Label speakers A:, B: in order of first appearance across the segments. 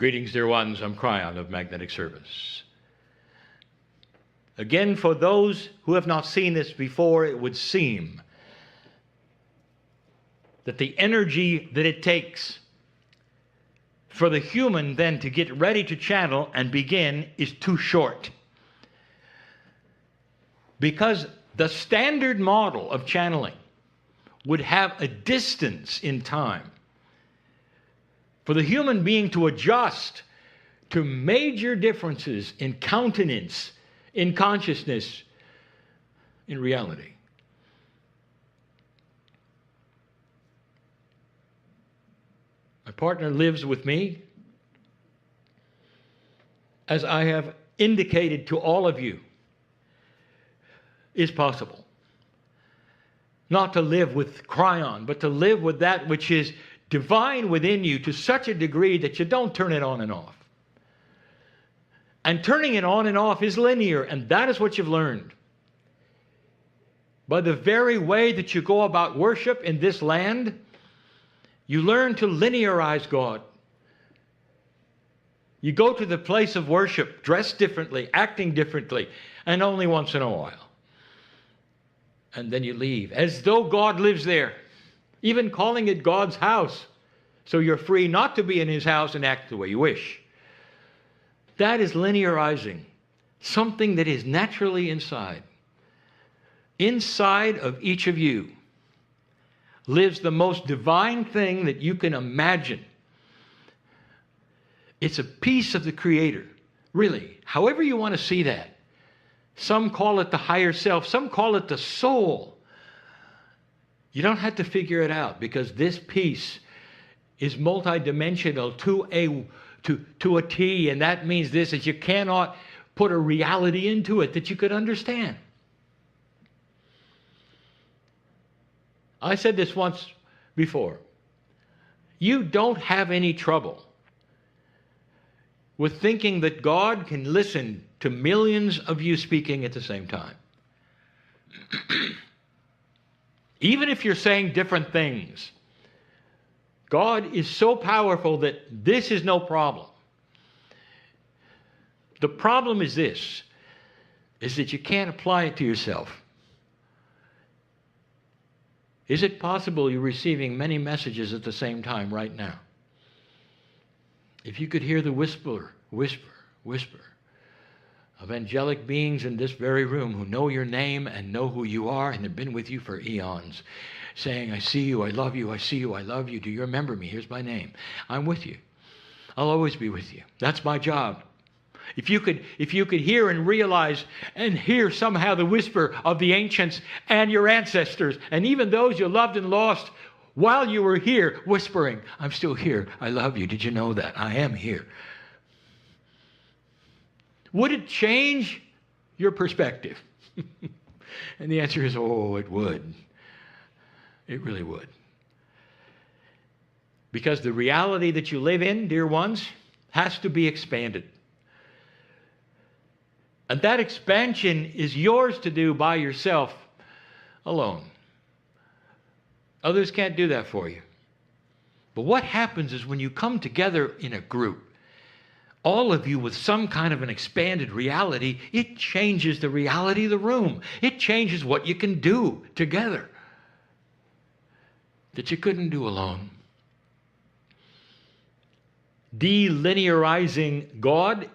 A: Greetings, dear ones. I'm Kryon of Magnetic Service. Again, for those who have not seen this before, it would seem that the energy that it takes for the human then to get ready to channel and begin is too short. Because the standard model of channeling would have a distance in time for the human being to adjust to major differences in countenance, in consciousness, in reality. My partner lives with me, as I have indicated to all of you, is possible. Not to live with Kryon, but to live with that which is divine within you to such a degree that you don't turn it on and off. And turning it on and off is linear, and that is what you've learned. By the very way that you go about worship in this land, you learn to linearize God. You go to the place of worship, dressed differently, acting differently, and only once in a while. And then you leave, as though God lives there, even calling it God's house. So you're free not to be in His house and act the way you wish. That is linearizing something that is naturally inside. Inside of each of you lives the most divine thing that you can imagine. It's a piece of the Creator, really, however you want to see that. Some call it the higher self, some call it the soul. You don't have to figure it out, because this piece is multidimensional to a T, and that means this, that you cannot put a reality into it that you could understand. I said this once before. You don't have any trouble with thinking that God can listen to millions of you speaking at the same time. Even if you're saying different things, God is so powerful that this is no problem. The problem is this, is that you can't apply it to yourself. Is it possible you're receiving many messages at the same time right now? If you could hear the whisper of angelic beings in this very room who know your name and know who you are and have been with you for eons, saying, I see you, I love you, I see you, I love you. Do you remember me? Here's my name. I'm with you. I'll always be with you. That's my job. If you could hear and realize and hear somehow the whisper of the ancients and your ancestors and even those you loved and lost while you were here whispering, I'm still here, I love you. Did you know that? I am here. Would it change your perspective? And the answer is, oh, it would. It really would. Because the reality that you live in, dear ones, has to be expanded. And that expansion is yours to do by yourself alone. Others can't do that for you. But what happens is when you come together in a group, all of you with some kind of an expanded reality, it changes the reality of the room. It changes what you can do together that you couldn't do alone. Delinearizing God,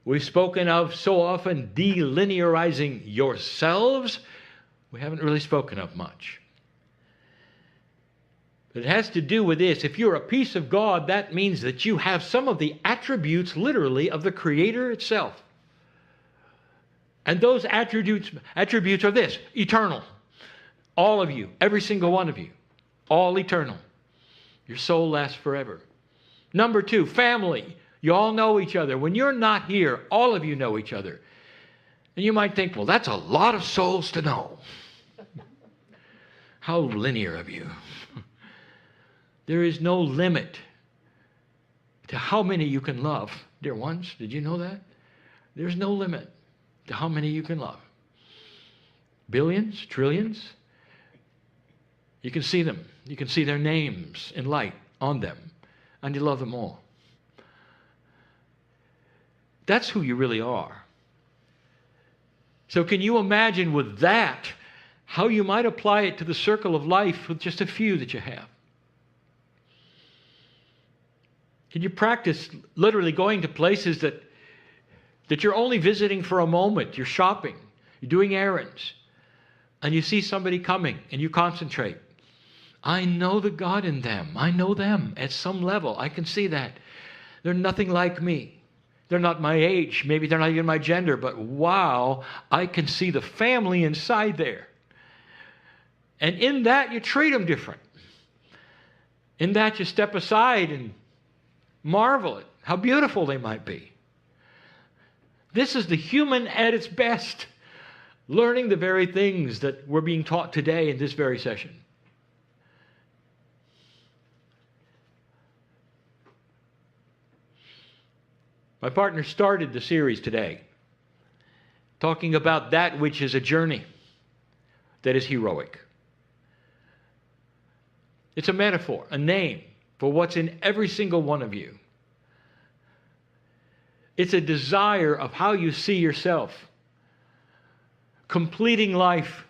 A: we've spoken of so often. Delinearizing yourselves, we haven't really spoken of much. It has to do with this. If you're a piece of God, that means that you have some of the attributes, literally, of the Creator itself. And those attributes are this: eternal. All of you, every single one of you, all eternal. Your soul lasts forever. Number two, family. You all know each other. When you're not here, all of you know each other. And you might think, well, that's a lot of souls to know. How linear of you. There is no limit to how many you can love, dear ones. Did you know that? There's no limit to how many you can love. Billions, trillions. You can see them. You can see their names in light on them. And you love them all. That's who you really are. So can you imagine with that how you might apply it to the circle of life with just a few that you have? Can you practice literally going to places that you're only visiting for a moment? You're shopping, you're doing errands, and you see somebody coming and you concentrate. I know the God in them. I know them at some level. I can see that. They're nothing like me. They're not my age. Maybe they're not even my gender, but wow, I can see the family inside there. And in that, you treat them different. In that, you step aside and marvel at how beautiful they might be. This is the human at its best, learning the very things that we're being taught today in this very session. My partner started the series today talking about that which is a journey that is heroic. It's a metaphor, a name for what's in every single one of you. It's a desire of how you see yourself, completing life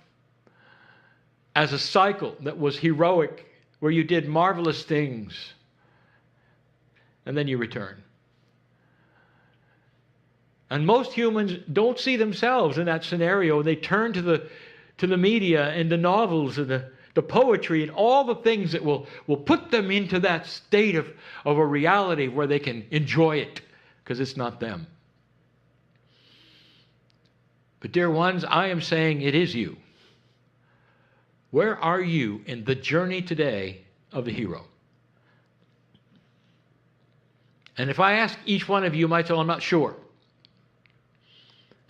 A: as a cycle that was heroic, where you did marvelous things, and then you return. And most humans don't see themselves in that scenario. They turn to the media and the novels and the poetry and all the things that will put them into that state of a reality where they can enjoy it, because it's not them. But dear ones, I am saying it is you. Where are you in the journey today of the hero? And if I ask each one of you, you might say, well, I'm not sure.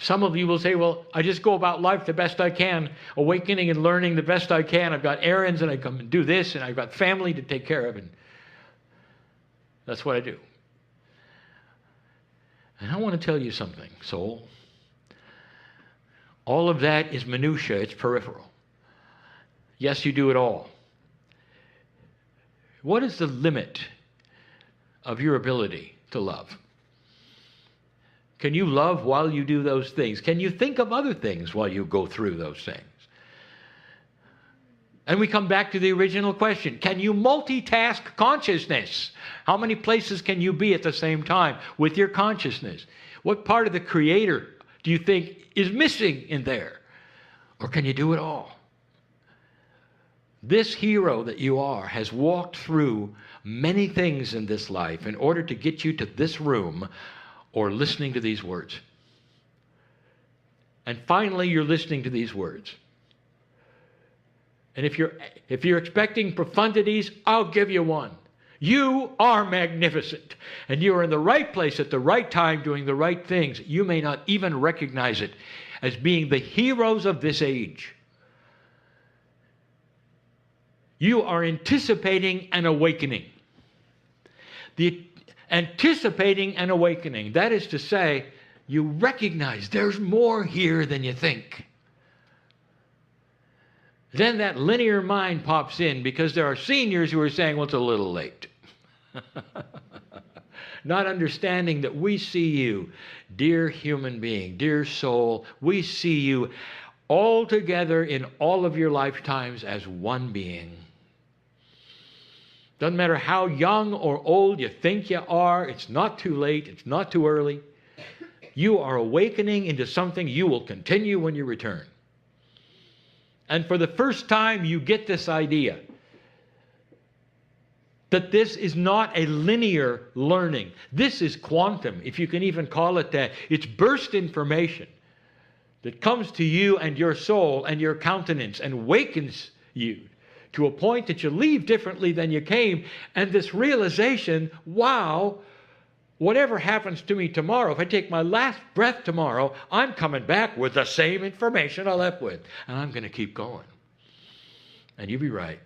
A: Some of you will say, well, I just go about life the best I can, awakening and learning the best I can. I've got errands and I come and do this, and I've got family to take care of, and that's what I do. And I want to tell you something, soul. All of that is minutia, it's peripheral. Yes, you do it all. What is the limit of your ability to love? Can you love while you do those things? Can you think of other things while you go through those things? And we come back to the original question. Can you multitask consciousness? How many places can you be at the same time with your consciousness? What part of the Creator do you think is missing in there? Or can you do it all? This hero that you are has walked through many things in this life in order to get you to this room or listening to these words. And finally, you're listening to these words. And if you're expecting profundities, I'll give you one. You are magnificent. And you are in the right place at the right time doing the right things. You may not even recognize it as being the heroes of this age. You are anticipating an awakening. Anticipating an awakening. That is to say, you recognize there's more here than you think. Then that linear mind pops in, because there are seniors who are saying, well, it's a little late. Not understanding that we see you, dear human being, dear soul, we see you all together in all of your lifetimes as one being. Doesn't matter how young or old you think you are, it's not too late, it's not too early. You are awakening into something you will continue when you return. And for the first time, you get this idea that this is not a linear learning. This is quantum, if you can even call it that. It's burst information that comes to you and your soul and your countenance and wakens you to a point that you leave differently than you came. And this realization, wow, whatever happens to me tomorrow, if I take my last breath tomorrow, I'm coming back with the same information I left with. And I'm going to keep going. And you be right.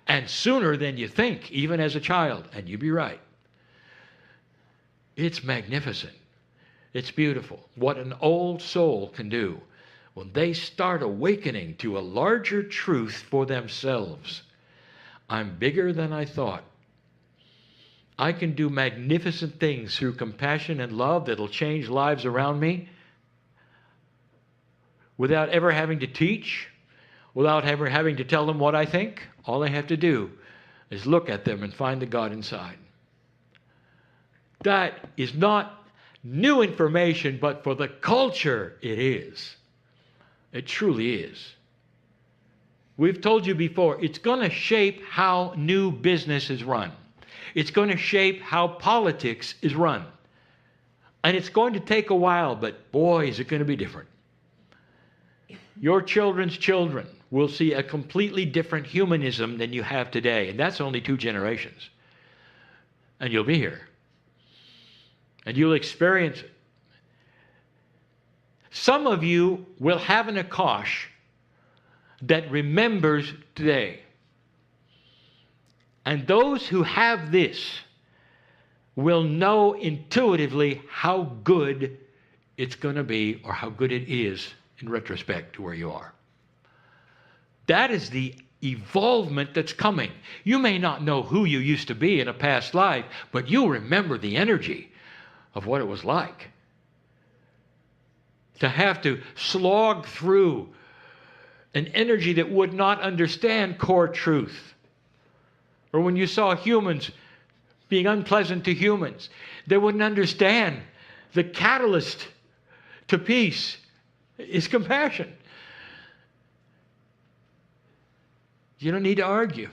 A: And sooner than you think, even as a child. And you be right. It's magnificent. It's beautiful. What an old soul can do when they start awakening to a larger truth for themselves. I'm bigger than I thought. I can do magnificent things through compassion and love that'll change lives around me without ever having to teach, without ever having to tell them what I think. All I have to do is look at them and find the God inside. That is not new information, but for the culture, it is. It truly is. We've told you before, it's going to shape how new business is run. It's going to shape how politics is run. And it's going to take a while, but boy, is it going to be different. Your children's children will see a completely different humanism than you have today. And that's only 2 generations. And you'll be here. And you'll experience it. Some of you will have an Akash that remembers today. And those who have this will know intuitively how good it's going to be, or how good it is in retrospect to where you are. That is the evolvement that's coming. You may not know who you used to be in a past life, but you'll remember the energy of what it was like. To have to slog through an energy that would not understand core truth. Or when you saw humans being unpleasant to humans, they wouldn't understand the catalyst to peace is compassion. You don't need to argue.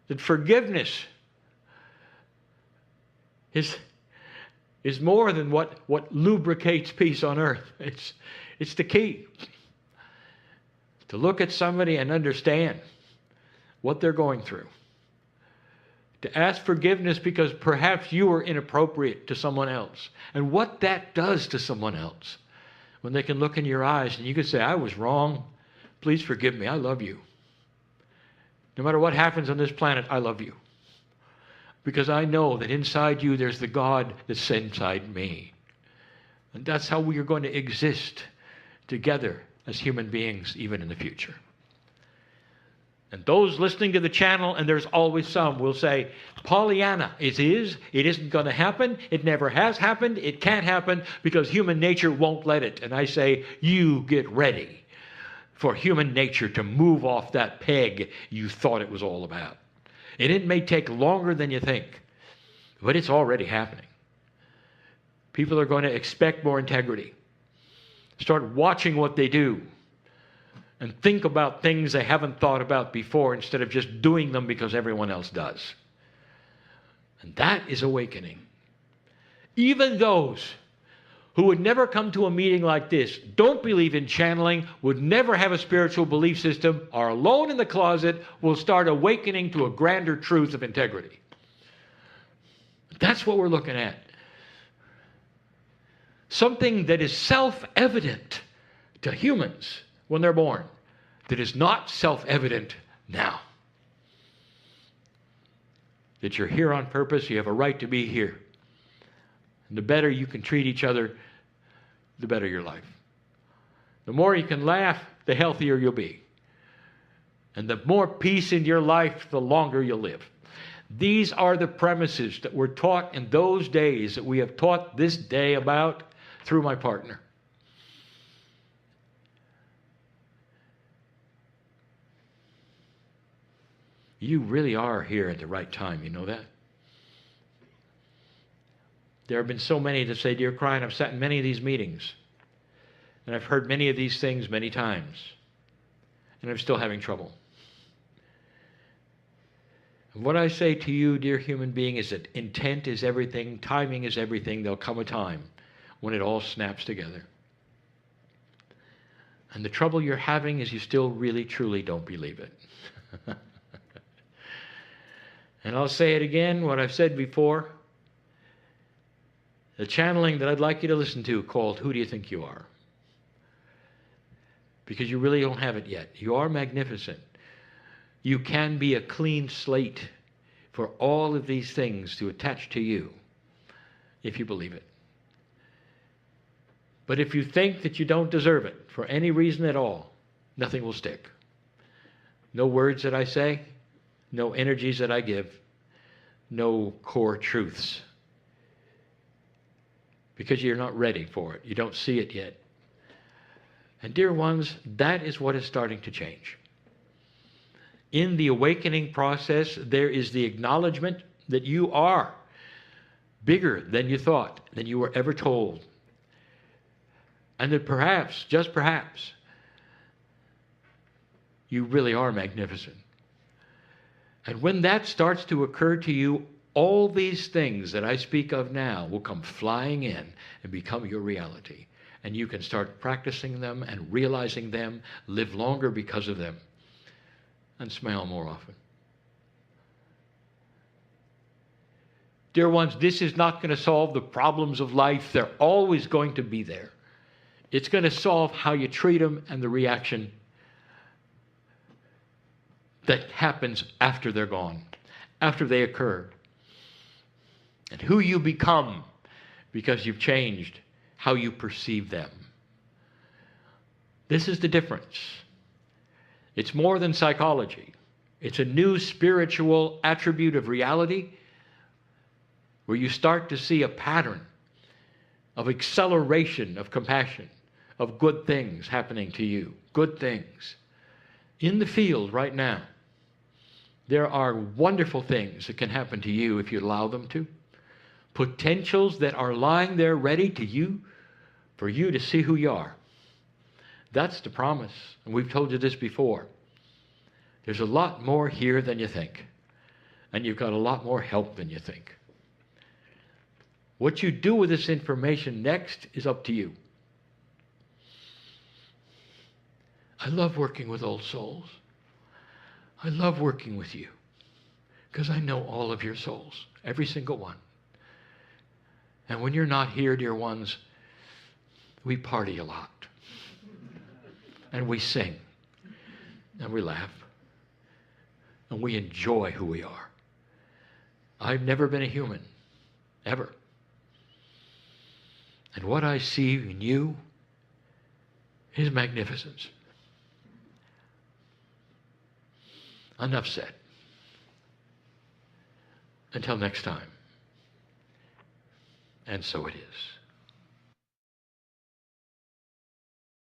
A: That forgiveness is more than what lubricates peace on earth. It's the key. To look at somebody and understand what they're going through. To ask forgiveness because perhaps you were inappropriate to someone else. And what that does to someone else. When they can look in your eyes and you can say, I was wrong. Please forgive me. I love you. No matter what happens on this planet, I love you. Because I know that inside you there's the God that's inside me. And that's how we are going to exist together as human beings even in the future. And those listening to the channel, and there's always some, will say, Pollyanna, it isn't going to happen, it never has happened, it can't happen because human nature won't let it. And I say, you get ready for human nature to move off that peg you thought it was all about. And it may take longer than you think, but it's already happening. People are going to expect more integrity. Start watching what they do. And think about things they haven't thought about before instead of just doing them because everyone else does. And that is awakening. Even those who would never come to a meeting like this, don't believe in channeling, would never have a spiritual belief system, are alone in the closet, will start awakening to a grander truth of integrity. That's what we're looking at. Something that is self-evident to humans when they're born, that is not self-evident now. That you're here on purpose, you have a right to be here. And the better you can treat each other, the better your life. The more you can laugh, the healthier you'll be. And the more peace in your life, the longer you'll live. These are the premises that were taught in those days that we have taught this day about through my partner. You really are here at the right time, you know that? There have been so many that say, Dear Kryon, I've sat in many of these meetings, and I've heard many of these things many times, and I'm still having trouble. And what I say to you, dear human being, is that intent is everything, timing is everything. There'll come a time when it all snaps together. And the trouble you're having is you still really, truly don't believe it. And I'll say it again, what I've said before. The channeling that I'd like you to listen to called Who Do You Think You Are? Because you really don't have it yet. You are magnificent. You can be a clean slate for all of these things to attach to you if you believe it. But if you think that you don't deserve it for any reason at all, nothing will stick. No words that I say, no energies that I give, no core truths because you're not ready for it. You don't see it yet. And dear ones, that is what is starting to change. In the awakening process, there is the acknowledgement that you are bigger than you thought, than you were ever told. And that perhaps, just perhaps, you really are magnificent. And when that starts to occur to you, all these things that I speak of now will come flying in and become your reality. And you can start practicing them and realizing them, live longer because of them, and smile more often. Dear ones, this is not going to solve the problems of life. They're always going to be there. It's going to solve how you treat them and the reaction that happens after they're gone, after they occur. And who you become because you've changed how you perceive them. This is the difference. It's more than psychology. It's a new spiritual attribute of reality where you start to see a pattern of acceleration of compassion, of good things happening to you, good things. In the field right now, there are wonderful things that can happen to you if you allow them to. Potentials that are lying there ready to you, for you to see who you are. That's the promise. And we've told you this before. There's a lot more here than you think. And you've got a lot more help than you think. What you do with this information next is up to you. I love working with old souls. I love working with you because I know all of your souls, every single one. And when you're not here, dear ones, we party a lot. And we sing. And we laugh. And we enjoy who we are. I've never been a human, ever. And what I see in you is magnificence. Enough said. Until next time. And so it is.